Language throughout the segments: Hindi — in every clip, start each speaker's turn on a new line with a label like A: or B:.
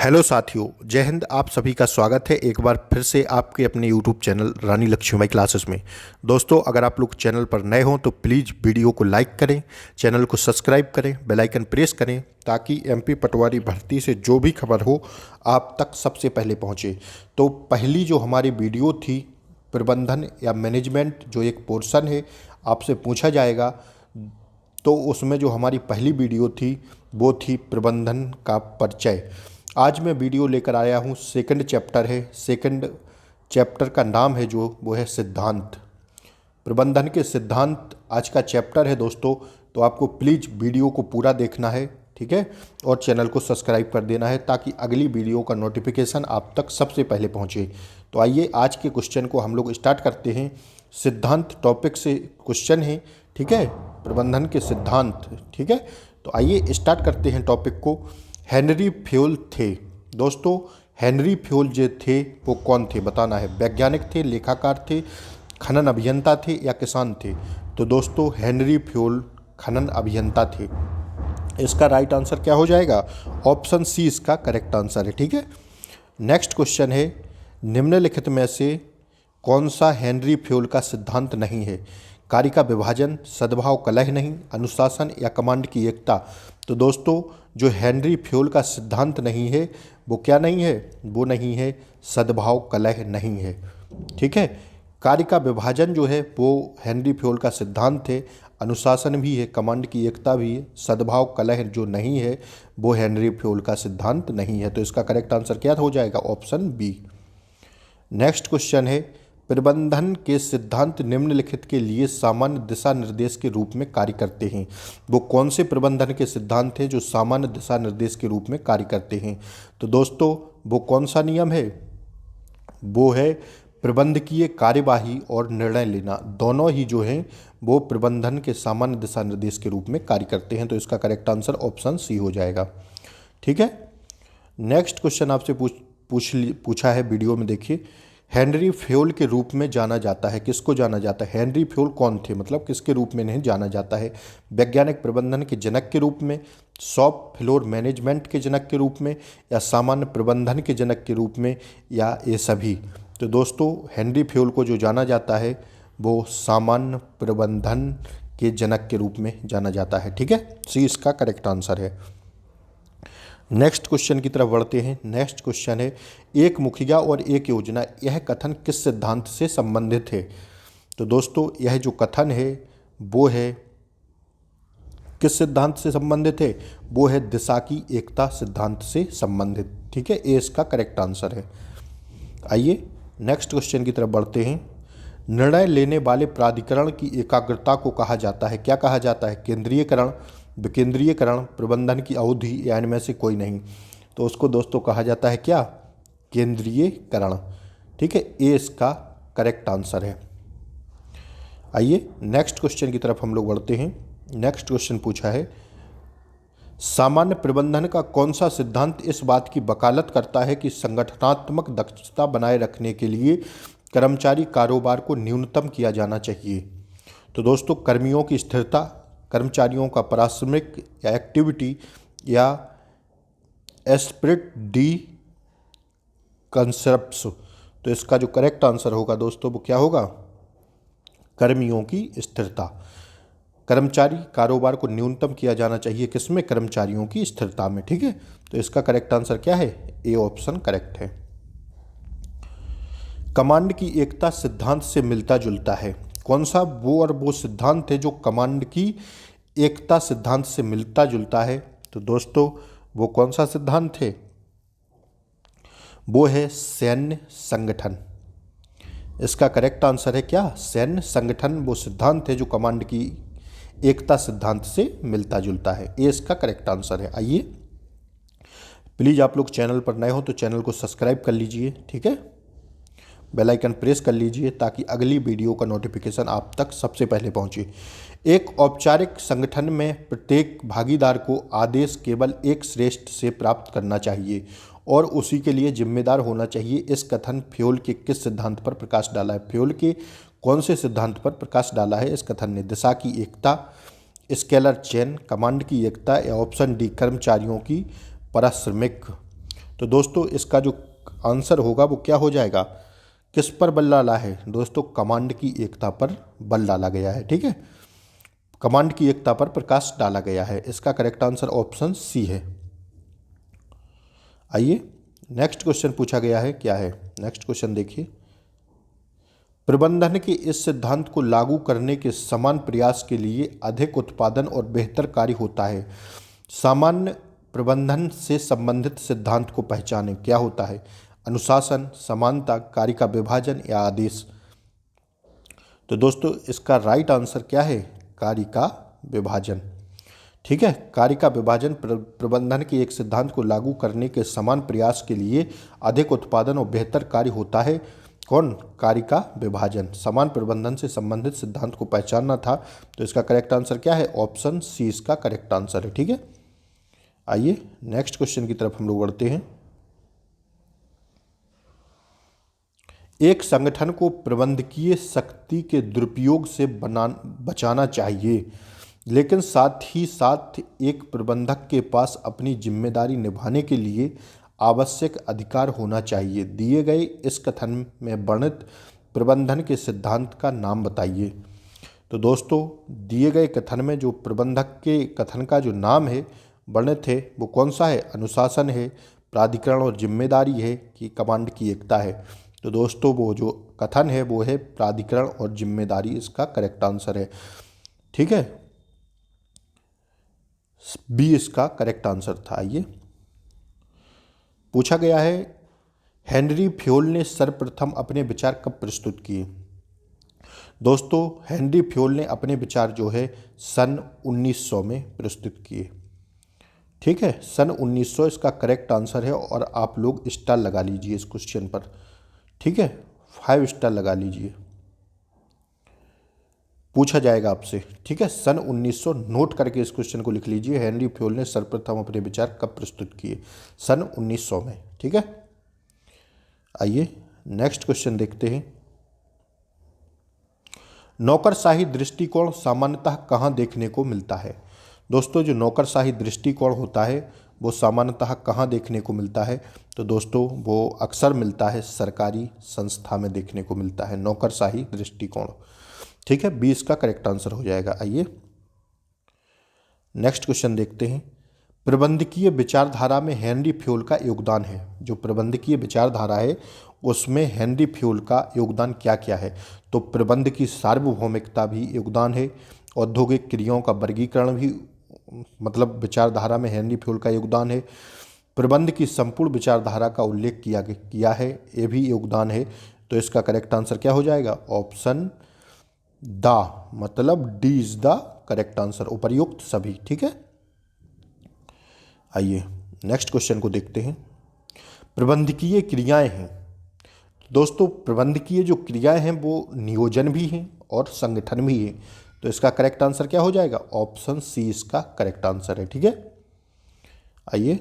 A: हेलो साथियों, जय हिंद। आप सभी का स्वागत है एक बार फिर से आपके अपने यूट्यूब चैनल रानी लक्ष्मीबाई क्लासेस में। दोस्तों, अगर आप लोग चैनल पर नए हों तो प्लीज़ वीडियो को लाइक करें, चैनल को सब्सक्राइब करें, बेल आइकन प्रेस करें ताकि एमपी पटवारी भर्ती से जो भी खबर हो आप तक सबसे पहले पहुंचे। तो पहली जो हमारी वीडियो थी प्रबंधन या मैनेजमेंट, जो एक पोर्शन है आपसे पूछा जाएगा, तो उसमें जो हमारी पहली वीडियो थी वो थी प्रबंधन का परिचय। आज मैं वीडियो लेकर आया हूँ, सेकंड चैप्टर है। सेकंड चैप्टर का नाम है जो वो है सिद्धांत। प्रबंधन के सिद्धांत आज का चैप्टर है दोस्तों। तो आपको प्लीज़ वीडियो को पूरा देखना है, ठीक है, और चैनल को सब्सक्राइब कर देना है ताकि अगली वीडियो का नोटिफिकेशन आप तक सबसे पहले पहुंचे। तो आइए आज के क्वेश्चन को हम लोग स्टार्ट करते हैं। सिद्धांत टॉपिक से क्वेश्चन है, ठीक है, प्रबंधन के सिद्धांत, ठीक है। तो आइए स्टार्ट करते हैं टॉपिक को। हेनरी फ्योल थे दोस्तों। हेनरी फ्योल जो थे वो कौन थे बताना है। वैज्ञानिक थे, लेखाकार थे, खनन अभियंता थे या किसान थे। तो दोस्तों हेनरी फ्योल खनन अभियंता थे। इसका राइट आंसर क्या हो जाएगा? ऑप्शन सी इसका करेक्ट आंसर है, ठीक है। नेक्स्ट क्वेश्चन है, निम्नलिखित में से कौन सा हेनरी फ्योल का सिद्धांत नहीं है? कार्य का विभाजन, सद्भाव कलह नहीं, अनुशासन या कमांड की एकता। तो दोस्तों जो हेनरी फ्योल का सिद्धांत नहीं है वो क्या नहीं है? वो नहीं है सद्भाव कलह नहीं है, ठीक है। कार्य का विभाजन जो है वो हेनरी फ्योल का सिद्धांत है, अनुशासन भी है, कमांड की एकता भी है, सद्भाव कलह जो नहीं है वो हेनरी फ्योल का सिद्धांत नहीं है। तो इसका करेक्ट आंसर क्या हो जाएगा? Option B. नेक्स्ट क्वेश्चन है, प्रबंधन के सिद्धांत निम्नलिखित के लिए सामान्य दिशा निर्देश के रूप में कार्य करते हैं। वो कौन से प्रबंधन के सिद्धांत हैं जो सामान्य दिशा निर्देश के रूप में कार्य करते हैं? तो दोस्तों वो कौन सा नियम है? वो है प्रबंधकीय कार्यवाही और निर्णय लेना, दोनों ही जो हैं वो प्रबंधन के सामान्य दिशा निर्देश के रूप में कार्य करते हैं। तो इसका करेक्ट आंसर ऑप्शन सी हो जाएगा, ठीक है। नेक्स्ट क्वेश्चन आपसे पूछा है वीडियो में, देखिए। हेनरी फ्योल के रूप में जाना जाता है, किसको जाना जाता है? हेनरी फ्योल कौन थे, मतलब किसके रूप में इन्हें जाना जाता है? वैज्ञानिक प्रबंधन के जनक के रूप में, शॉप फ्लोर मैनेजमेंट के जनक के रूप में, या सामान्य प्रबंधन के जनक के रूप में, या ये सभी? तो दोस्तों हेनरी फ्योल को जो जाना जाता है वो सामान्य प्रबंधन के जनक के रूप में जाना जाता है, ठीक है। सी इसका करेक्ट आंसर है। नेक्स्ट क्वेश्चन की तरफ बढ़ते हैं। नेक्स्ट क्वेश्चन है, एक मुखिया और एक योजना, यह कथन किस सिद्धांत से संबंधित है? तो दोस्तों यह जो कथन है वो है किस सिद्धांत से संबंधित है? वो है दिशा की एकता सिद्धांत से संबंधित, ठीक है। ए इसका करेक्ट आंसर है। आइए नेक्स्ट क्वेश्चन की तरफ बढ़ते हैं। निर्णय लेने वाले प्राधिकरण की एकाग्रता को कहा जाता है, क्या कहा जाता है? केंद्रीयकरण, विकेंद्रीयकरण, प्रबंधन की अवधि, या इनमें से कोई नहीं? तो उसको दोस्तों कहा जाता है क्या? केंद्रीयकरण, ठीक है। ए इसका करेक्ट आंसर है। आइए नेक्स्ट क्वेश्चन की तरफ हम लोग बढ़ते हैं। नेक्स्ट क्वेश्चन पूछा है, सामान्य प्रबंधन का कौन सा सिद्धांत इस बात की वकालत करता है कि संगठनात्मक दक्षता बनाए रखने के लिए कर्मचारी कारोबार को न्यूनतम किया जाना चाहिए? तो दोस्तों कर्मियों की स्थिरता, कर्मचारियों का पारिश्रमिक या एक्टिविटी, या एस्पिरिट डी कंसेप्ट्स। तो इसका जो करेक्ट आंसर होगा दोस्तों वो क्या होगा? कर्मियों की स्थिरता। कर्मचारी कारोबार को न्यूनतम किया जाना चाहिए किसमें? कर्मचारियों की स्थिरता में, ठीक है। तो इसका करेक्ट आंसर क्या है? ए ऑप्शन करेक्ट है। कमांड की एकता सिद्धांत से मिलता जुलता है, कौन सा वो सिद्धांत है जो कमांड की एकता सिद्धांत से मिलता जुलता है? तो दोस्तों वो कौन सा सिद्धांत है? वो है सैन्य संगठन। इसका करेक्ट आंसर है क्या? सैन्य संगठन वो सिद्धांत है जो कमांड की एकता सिद्धांत से मिलता जुलता है। ये इसका करेक्ट आंसर है। आइए प्लीज़ आप लोग चैनल पर नए हो तो चैनल को सब्सक्राइब कर लीजिए, ठीक है, बेल आइकन प्रेस कर लीजिए ताकि अगली वीडियो का नोटिफिकेशन आप तक सबसे पहले पहुंचे। एक औपचारिक संगठन में प्रत्येक भागीदार को आदेश केवल एक श्रेष्ठ से प्राप्त करना चाहिए और उसी के लिए जिम्मेदार होना चाहिए। इस कथन फ्योल के किस सिद्धांत पर प्रकाश डाला है? फ्योल के कौन से सिद्धांत पर प्रकाश डाला है इस कथन ने? दिशा की एकता, स्केलर चेन, कमांड की एकता, या ऑप्शन डी कर्मचारियों की पारिश्रमिक? तो दोस्तों इसका जो आंसर होगा वो क्या हो जाएगा, किस पर बल डाला है दोस्तों, कमांड की एकता पर बल डाला गया है। ठीक है, कमांड की एकता पर प्रकाश डाला गया है। इसका करेक्ट आंसर ऑप्शन सी है। आइए नेक्स्ट क्वेश्चन पूछा गया है, क्या है नेक्स्ट क्वेश्चन देखिए। प्रबंधन के इस सिद्धांत को लागू करने के समान प्रयास के लिए अधिक उत्पादन और बेहतर कार्य होता है। सामान्य प्रबंधन से संबंधित सिद्धांत को पहचानें। क्या होता है, अनुशासन, समानता, कार्य का विभाजन या आदेश। तो दोस्तों इसका राइट आंसर क्या है, कार्य का विभाजन। ठीक है, कार्य का विभाजन प्रबंधन के एक सिद्धांत को लागू करने के समान प्रयास के लिए अधिक उत्पादन और बेहतर कार्य होता है। कौन, कार्य का विभाजन। समान प्रबंधन से संबंधित सिद्धांत को पहचानना था, तो इसका करेक्ट आंसर क्या है, ऑप्शन सी इसका करेक्ट आंसर है। ठीक है, आइए नेक्स्ट क्वेश्चन की तरफ हम लोग बढ़ते हैं। एक संगठन को प्रबंधकीय शक्ति के दुरुपयोग से बचाना चाहिए, लेकिन साथ ही साथ एक प्रबंधक के पास अपनी जिम्मेदारी निभाने के लिए आवश्यक अधिकार होना चाहिए। दिए गए इस कथन में वर्णित प्रबंधन के सिद्धांत का नाम बताइए। तो दोस्तों दिए गए कथन में जो प्रबंधक के कथन का जो नाम है वर्णित है वो कौन सा है, अनुशासन है, प्राधिकरण और जिम्मेदारी है कि कमांड की एकता है। तो दोस्तों वो जो कथन है वो है प्राधिकरण और जिम्मेदारी, इसका करेक्ट आंसर है। ठीक है, बी इसका करेक्ट आंसर था। आइए पूछा गया है, हेनरी फ्योल ने सर्वप्रथम अपने विचार कब प्रस्तुत किए। दोस्तों हेनरी फ्योल ने अपने विचार जो है सन 1900 में प्रस्तुत किए। ठीक है, सन 1900 इसका करेक्ट आंसर है और आप लोग स्टार लगा लीजिए इस क्वेश्चन पर। ठीक है, 5 स्टार लगा लीजिए, पूछा जाएगा आपसे। ठीक है, सन 1900 नोट करके इस क्वेश्चन को लिख लीजिए। हेनरी फ्योल ने सर्वप्रथम अपने विचार कब प्रस्तुत किए, सन 1900 में। ठीक है, आइए नेक्स्ट क्वेश्चन देखते हैं। नौकरशाही दृष्टिकोण सामान्यतः कहाँ देखने को मिलता है। दोस्तों जो नौकरशाही दृष्टिकोण होता है वो सामान्यतः कहाँ देखने को मिलता है, तो दोस्तों वो अक्सर मिलता है सरकारी संस्था में देखने को मिलता है नौकरशाही दृष्टिकोण। ठीक है, 20 का करेक्ट आंसर हो जाएगा। आइए नेक्स्ट क्वेश्चन देखते हैं। प्रबंधकीय विचारधारा में हेनरी फ्योल का योगदान है। जो प्रबंधकीय विचारधारा है उसमें हेनरी फ्योल का योगदान क्या क्या है, तो प्रबंध की सार्वभौमिकता भी योगदान है, औद्योगिक क्रियाओं का वर्गीकरण भी मतलब विचारधारा में हेनरी फ्योल का योगदान है, प्रबंध की संपूर्ण विचारधारा का उल्लेख किया है, ये भी योगदान है। तो इसका करेक्ट आंसर क्या हो जाएगा, ऑप्शन द मतलब D is the correct answer, उपर्युक्त सभी। ठीक है, आइए नेक्स्ट क्वेश्चन को देखते हैं। प्रबंधकीय क्रियाएं हैं। दोस्तों प्रबंधकीय जो क्रियाएं हैं वो नियोजन भी हैं और संगठन भी है, तो इसका करेक्ट आंसर क्या हो जाएगा, ऑप्शन सी इसका करेक्ट आंसर है। ठीक है, आइए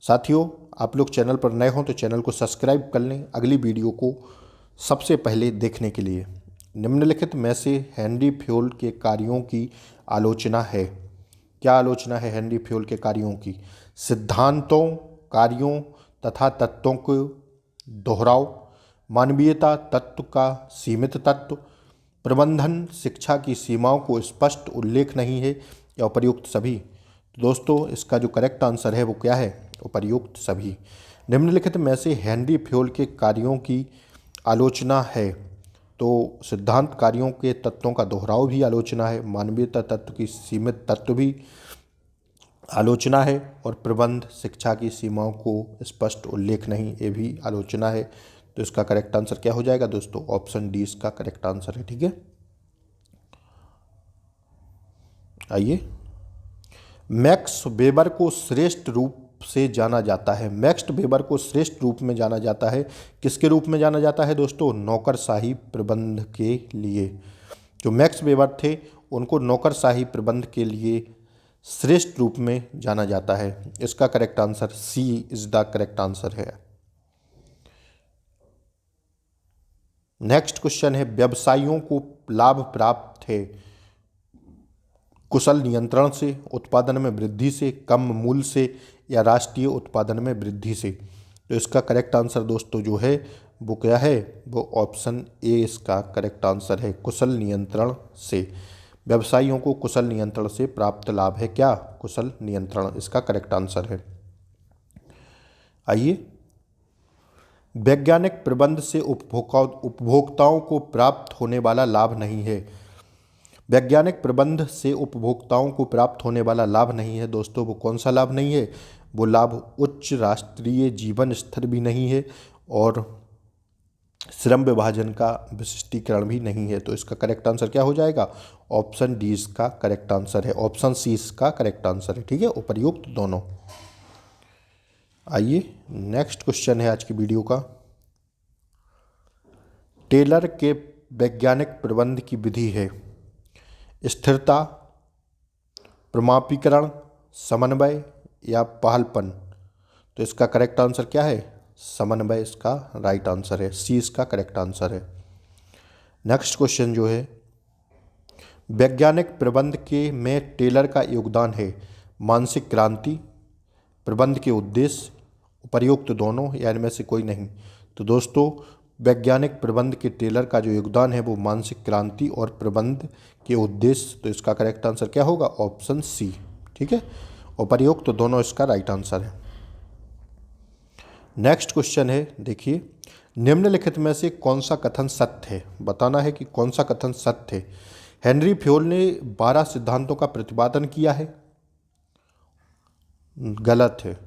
A: साथियों आप लोग चैनल पर नए हों तो चैनल को सब्सक्राइब कर लें अगली वीडियो को सबसे पहले देखने के लिए। निम्नलिखित में से हेनरी फ्योल के कार्यों की आलोचना है। क्या आलोचना है हेनरी फ्योल के कार्यों की, सिद्धांतों, कार्यों तथा तत्वों को दोहराव, मानवीयता तत्व का सीमित तत्व, प्रबंधन शिक्षा की सीमाओं को स्पष्ट उल्लेख नहीं है, या उपर्युक्त सभी। तो दोस्तों इसका जो करेक्ट आंसर है वो क्या है, उपर्युक्त सभी। निम्नलिखित में से हेनरी फ्योल के कार्यों की आलोचना है, तो सिद्धांत कार्यों के तत्वों का दोहराव भी आलोचना है, मानवीयता तत्व की सीमित तत्व भी आलोचना है, और प्रबंध शिक्षा की सीमाओं को स्पष्ट उल्लेख नहीं, ये भी आलोचना है। तो इसका करेक्ट आंसर क्या हो जाएगा दोस्तों, ऑप्शन डी इसका करेक्ट आंसर है। ठीक है, आइए मैक्स वेबर को श्रेष्ठ रूप से जाना जाता है। मैक्स वेबर को श्रेष्ठ रूप में जाना जाता है, किसके रूप में जाना जाता है दोस्तों, नौकरशाही प्रबंध के लिए। जो मैक्स वेबर थे उनको नौकरशाही प्रबंध के लिए श्रेष्ठ रूप में जाना जाता है। इसका correct answer C is the correct answer है। नेक्स्ट क्वेश्चन है, व्यवसायियों को लाभ प्राप्त है कुशल नियंत्रण से, उत्पादन में वृद्धि से, कम मूल्य से या राष्ट्रीय उत्पादन में वृद्धि से। तो इसका करेक्ट आंसर दोस्तों जो है वो क्या है, वो ऑप्शन ए इसका करेक्ट आंसर है, कुशल नियंत्रण से। व्यवसायियों को कुशल नियंत्रण से प्राप्त लाभ है क्या, कुशल नियंत्रण, इसका करेक्ट आंसर है। आइए, वैज्ञानिक प्रबंध से उपभोक्ताओं को प्राप्त होने वाला लाभ नहीं है। वैज्ञानिक प्रबंध से उपभोक्ताओं को प्राप्त होने वाला लाभ नहीं है दोस्तों, वो कौन सा लाभ नहीं है, वो लाभ उच्च राष्ट्रीय जीवन स्तर भी नहीं है और श्रम विभाजन का विशिष्टीकरण भी नहीं है। तो इसका करेक्ट आंसर क्या हो जाएगा, ऑप्शन डी इसका करेक्ट आंसर है, ऑप्शन सी इसका करेक्ट आंसर है। ठीक है, उपर्युक्त दोनों। आइए, नेक्स्ट क्वेश्चन है आज की वीडियो का। टेलर के वैज्ञानिक प्रबंध की विधि है स्थिरता, प्रमापीकरण, समन्वय या पहलपन। तो इसका करेक्ट आंसर क्या है, समन्वय इसका राइट आंसर है, सी इसका करेक्ट आंसर है। नेक्स्ट क्वेश्चन जो है, वैज्ञानिक प्रबंध के में टेलर का योगदान है मानसिक क्रांति, प्रबंध के उद्देश्य, उपर्युक्त दोनों या इनमें से कोई नहीं। तो दोस्तों वैज्ञानिक प्रबंध के टेलर का जो योगदान है वो मानसिक क्रांति और प्रबंध के उद्देश्य। तो इसका करेक्ट आंसर क्या होगा, ऑप्शन सी। ठीक है, उपर्युक्त दोनों इसका राइट आंसर है। नेक्स्ट क्वेश्चन है, देखिए, निम्नलिखित में से कौन सा कथन सत्य है, बताना है कि कौन सा कथन सत्य है। हेनरी फ्योल ने 12 सिद्धांतों का प्रतिपादन किया है, गलत है।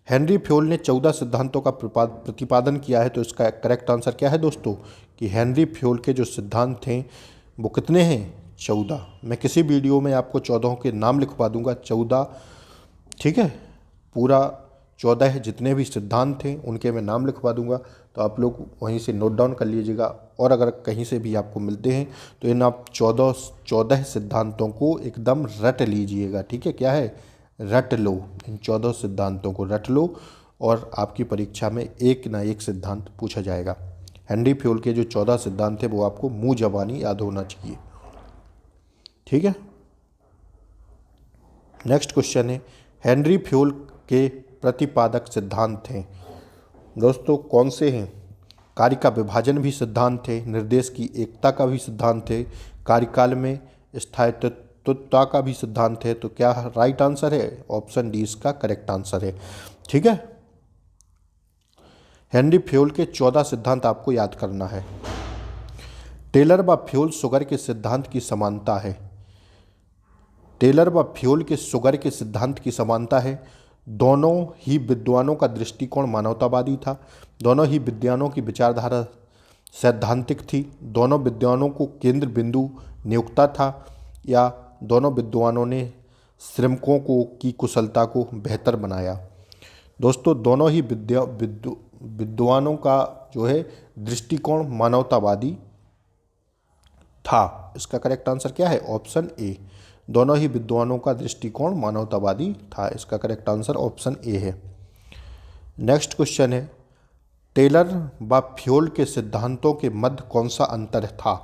A: हेनरी फ्योल ने 14 सिद्धांतों का प्रतिपादन किया है। तो इसका करेक्ट आंसर क्या है दोस्तों, कि हेनरी फ्योल के जो सिद्धांत थे वो कितने हैं, 14। मैं किसी वीडियो में आपको 14 के नाम लिखवा दूंगा, 14। ठीक है, पूरा 14 जितने भी सिद्धांत थे उनके मैं नाम लिखवा दूंगा, तो आप लोग वहीं से नोट डाउन कर लीजिएगा। और अगर कहीं से भी आपको मिलते हैं तो इन आप 14 सिद्धांतों को एकदम रट लीजिएगा। ठीक है, क्या है, रट लो, इन 14 सिद्धांतों को रट लो और आपकी परीक्षा में एक ना एक सिद्धांत पूछा जाएगा। हेनरी फ्योल के जो 14 सिद्धांत थे वो आपको मुंह जबानी याद होना चाहिए। ठीक है, नेक्स्ट क्वेश्चन है, हेनरी फ्योल के प्रतिपादक सिद्धांत थे दोस्तों कौन से हैं। कार्य का विभाजन भी सिद्धांत थे, निर्देश की एकता का भी सिद्धांत थे, कार्यकाल में स्थायित्वता का भी सिद्धांत है। तो क्या राइट आंसर है, ऑप्शन डी इसका करेक्ट आंसर है। ठीक है, हेनरी फ्योल के 14 सिद्धांत आपको याद करना है। टेलर व फ्योल शुगर के सिद्धांत की समानता है। टेलर व फ्योल के शुगर के सिद्धांत की समानता है। दोनों ही विद्वानों का दृष्टिकोण मानवतावादी था, दोनों ही विद्वानों की विचारधारा सैद्धांतिक थी, दोनों विद्वानों को केंद्र बिंदु नियुक्ता था, या दोनों विद्वानों ने श्रमिकों को की कुशलता को बेहतर बनाया। दोस्तों दोनों ही विद्वानों का जो है दृष्टिकोण मानवतावादी था। इसका करेक्ट आंसर क्या है, ऑप्शन ए। दोनों ही विद्वानों का दृष्टिकोण मानवतावादी था, इसका करेक्ट आंसर ऑप्शन ए है। नेक्स्ट क्वेश्चन है, टेलर व फ्योल के सिद्धांतों के मध्य कौन सा अंतर था।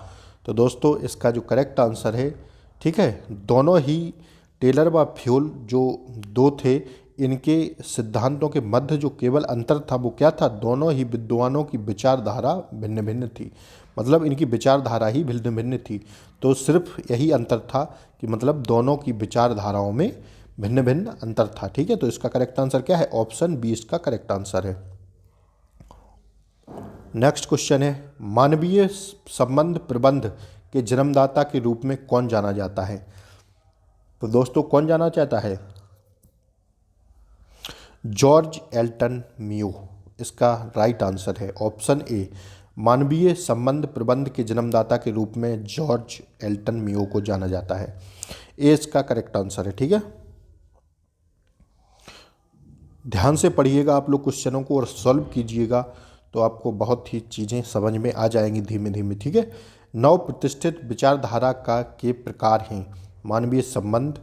A: तो दोस्तों इसका जो करेक्ट आंसर है, ठीक है, दोनों ही टेलर व फ्योल जो दो थे इनके सिद्धांतों के मध्य जो केवल अंतर था वो क्या था, दोनों ही विद्वानों की विचारधारा भिन्न भिन्न थी, मतलब इनकी विचारधारा ही भिन्न भिन्न थी। तो सिर्फ यही अंतर था कि मतलब दोनों की विचारधाराओं में भिन्न भिन्न अंतर था। ठीक है, तो इसका करेक्ट आंसर क्या है, ऑप्शन बी इसका करेक्ट आंसर है। नेक्स्ट क्वेश्चन है, मानवीय संबंध प्रबंध के जन्मदाता के रूप में कौन जाना जाता है। तो दोस्तों कौन जाना चाहता है, जॉर्ज एल्टन मियो, इसका राइट आंसर है ऑप्शन ए। मानवीय संबंध प्रबंध के जन्मदाता के रूप में जॉर्ज एल्टन मियो को जाना जाता है, ए इसका करेक्ट आंसर है। ठीक है, ध्यान से पढ़िएगा आप लोग क्वेश्चनों को और सॉल्व कीजिएगा तो आपको बहुत ही चीज़ें समझ में आ जाएंगी धीमे धीमे। ठीक है, 9 प्रतिष्ठित विचारधारा का के प्रकार हैं, मानवीय संबंध,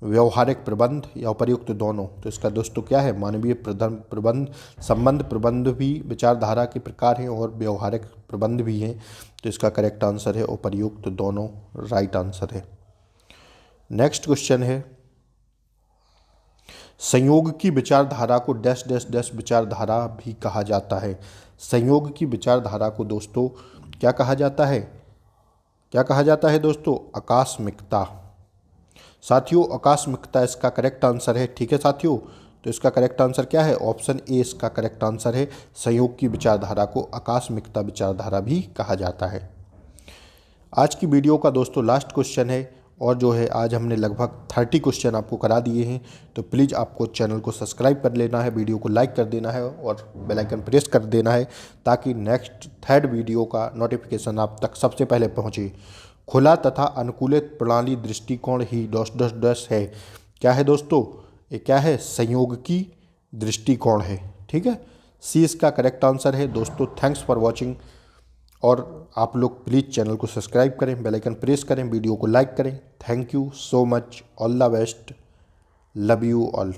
A: व्यवहारिक प्रबंध या उपर्युक्त दोनों। तो इसका दोस्तों क्या है, मानवीय प्रबंध संबंध प्रबंध भी विचारधारा के प्रकार हैं और व्यवहारिक प्रबंध भी हैं। तो इसका करेक्ट आंसर है उपर्युक्त दोनों, राइट आंसर है। नेक्स्ट क्वेश्चन है, संयोग की विचारधारा को डैश डैश डैश विचारधारा भी कहा जाता है। संयोग की विचारधारा को दोस्तों क्या कहा जाता है? क्या कहा जाता है दोस्तों? आकस्मिकता। साथियों आकस्मिकता इसका करेक्ट आंसर है। ठीक है साथियों, तो इसका करेक्ट आंसर क्या है? ऑप्शन ए इसका करेक्ट आंसर है। संयोग की विचारधारा को आकस्मिकता विचारधारा भी कहा जाता है। आज की वीडियो का दोस्तों लास्ट क्वेश्चन है, और जो है आज हमने लगभग 30 क्वेश्चन आपको करा दिए हैं। तो प्लीज़ आपको चैनल को सब्सक्राइब कर लेना है, वीडियो को लाइक कर देना है और बेल आइकन प्रेस कर देना है, ताकि नेक्स्ट थर्ड वीडियो का नोटिफिकेशन आप तक सबसे पहले पहुंचे। खुला तथा अनुकूलित प्रणाली दृष्टिकोण ही डैश डैश डैश है। क्या है दोस्तों? ये क्या है? संयोग की दृष्टिकोण है। ठीक है, सी इसका करेक्ट आंसर है। दोस्तों थैंक्स फॉर वॉचिंग, और आप लोग प्लीज़ चैनल को सब्सक्राइब करें, बेल आइकन प्रेस करें, वीडियो को लाइक करें। Thank you so much, all the best, love you all.